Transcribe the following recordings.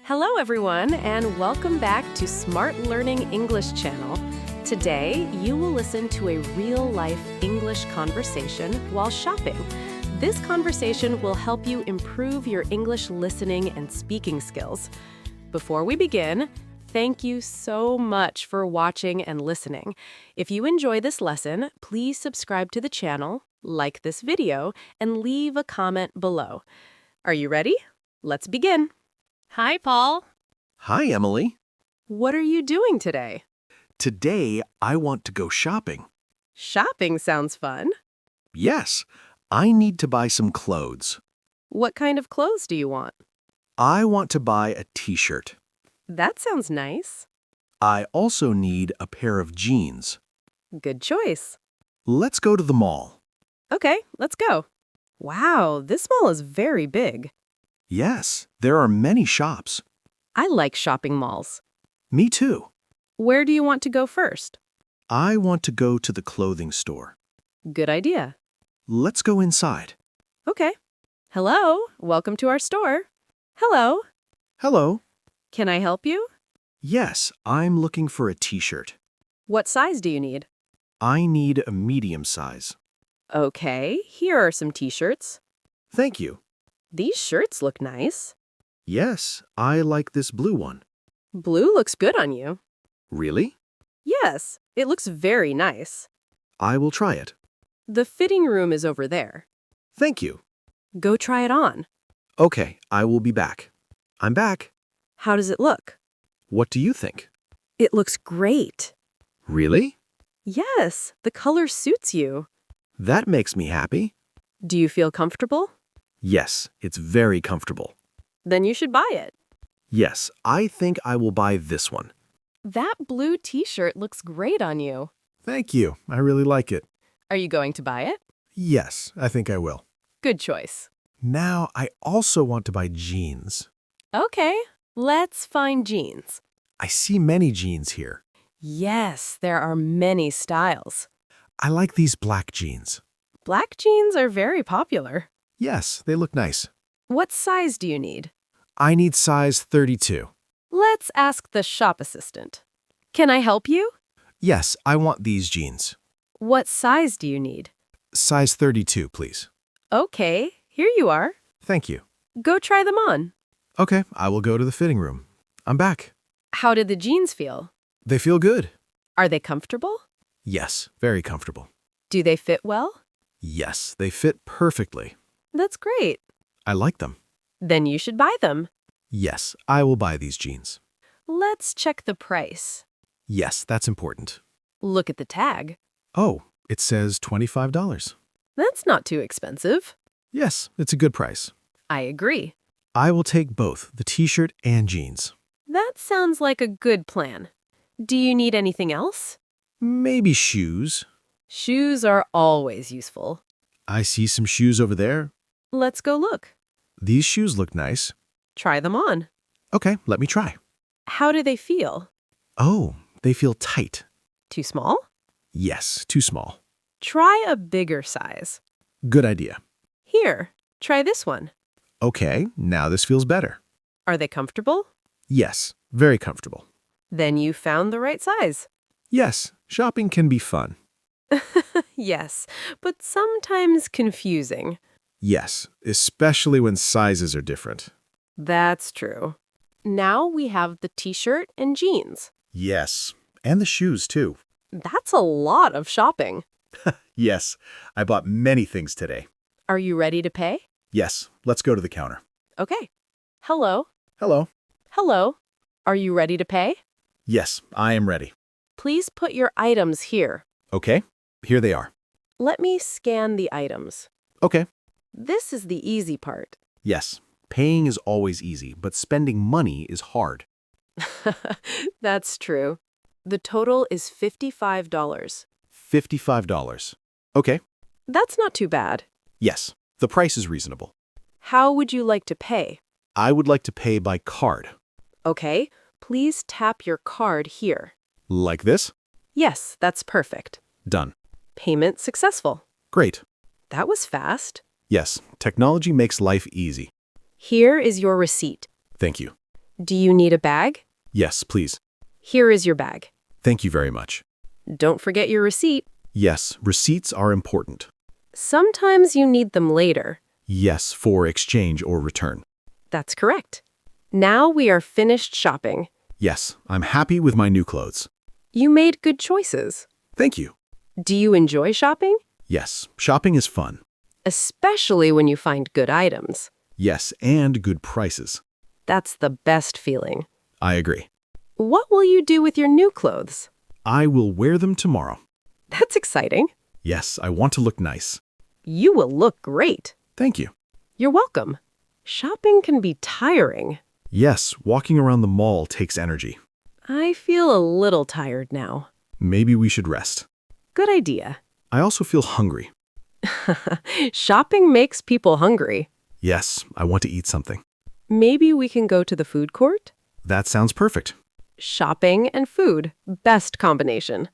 Hello, everyone, and welcome back to Smart Learning English channel. Today, you will listen to a real-life English conversation while shopping. This conversation will help you improve your English listening and speaking skills. Before we begin, thank you so much for watching and listening. If you enjoy this lesson, please subscribe to the channel, like this video, and leave a comment below. Are you ready? Let's begin. Hi, Paul. Hi, Emily. What are you doing today? Today, I want to go shopping. Shopping sounds fun. Yes, I need to buy some clothes. What kind of clothes do you want? I want to buy a t-shirt. That sounds nice. I also need a pair of jeans. Good choice. Let's go to the mall. Okay, let's go. Wow, this mall is very big. Yes, there are many shops. I like shopping malls. Me too. Where do you want to go first? I want to go to the clothing store. Good idea. Let's go inside. Okay. Hello, welcome to our store. Hello, Hello. can I help you? Yes, I'm looking for a t-shirt. What size do you need? I need a medium size. Okay, here are some t-shirts. Thank you. These shirts look nice. Yes, I like this blue one. Blue looks good on you. Really? Yes, it looks very nice. I will try it. The fitting room is over there. Thank you. Go try it on. Okay, I will be back. I'm back. How does it look? What do you think? It looks great. Really? Yes, the color suits you. That makes me happy. Do you feel comfortable? Yes, it's very comfortable. Then you should buy it. Yes, I think I will buy this one. That blue t-shirt looks great on you. Thank you. I really like it. Are you going to buy it? Yes, I think I will. Good choice. Now, I also want to buy jeans. Okay, let's find jeans. I see many jeans here. Yes, there are many styles. I like these black jeans. Black jeans are very popular. Yes, they look nice. What size do you need? I need size 32. Let's ask the shop assistant. Can I help you? Yes, I want these jeans. What size do you need? Size 32, please. Okay, here you are. Thank you. Go try them on. Okay, I will go to the fitting room. I'm back. How did the jeans feel? They feel good. Are they comfortable? Yes, very comfortable. Do they fit well? Yes, they fit perfectly. That's great. I like them. Then you should buy them. Yes, I will buy these jeans. Let's check the price. Yes, that's important. Look at the tag. Oh, it says $25. That's not too expensive. Yes, it's a good price. I agree. I will take both the t-shirt and jeans. That sounds like a good plan. Do you need anything else? Maybe shoes. Shoes are always useful. I see some shoes over there. Let's go look. These shoes look nice. Try them on. Okay, let me try. How do they feel? Oh, they feel tight. Too small? Yes, too small. Try a bigger size. Good idea. Here, try this one. Okay, now this feels better. Are they comfortable? Yes, very comfortable. Then you found the right size. Yes, shopping can be fun. Yes, but sometimes confusing. Yes, especially when sizes are different. That's true. Now we have the t-shirt and jeans. Yes, and the shoes too. That's a lot of shopping. Yes, I bought many things today. Are you ready to pay? Yes, let's go to the counter. Okay. Hello. Hello. Hello. Are you ready to pay? Yes, I am ready. Please put your items here. Okay, here they are. Let me scan the items. Okay. This is the easy part. Yes, paying is always easy, but spending money is hard. That's true. The total is $55. $55. Okay. That's not too bad. Yes, the price is reasonable. How would you like to pay? I would like to pay by card. Okay, please tap your card here. Like this? Yes, that's perfect. Done. Payment successful. Great. That was fast. Yes, technology makes life easy. Here is your receipt. Thank you. Do you need a bag? Yes, please. Here is your bag. Thank you very much. Don't forget your receipt. Yes, receipts are important. Sometimes you need them later. Yes, for exchange or return. That's correct. Now we are finished shopping. Yes, I'm happy with my new clothes. You made good choices. Thank you. Do you enjoy shopping? Yes, shopping is fun. Especially when you find good items. Yes, and good prices. That's the best feeling. I agree. What will you do with your new clothes? I will wear them tomorrow. That's exciting. Yes, I want to look nice. You will look great. Thank you. You're welcome. Shopping can be tiring. Yes, walking around the mall takes energy. I feel a little tired now. Maybe we should rest. Good idea. I also feel hungry. Shopping makes people hungry. Yes, I want to eat something. Maybe we can go to the food court? That sounds perfect. Shopping and food. Best combination.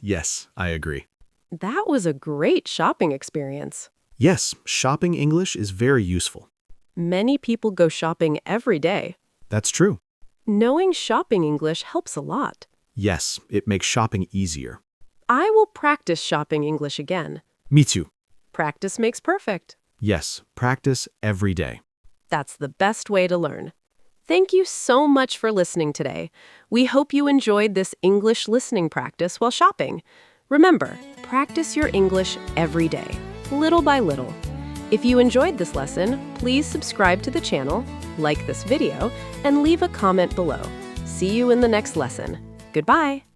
Yes, I agree. That was a great shopping experience. Yes, shopping English is very useful. Many people go shopping every day. That's true. Knowing shopping English helps a lot. Yes, it makes shopping easier. I will practice shopping English again. Me too. Practice makes perfect. Yes, practice every day. That's the best way to learn. Thank you so much for listening today. We hope you enjoyed this English listening practice while shopping. Remember, practice your English every day, little by little. If you enjoyed this lesson, please subscribe to the channel, like this video, and leave a comment below. See you in the next lesson. Goodbye.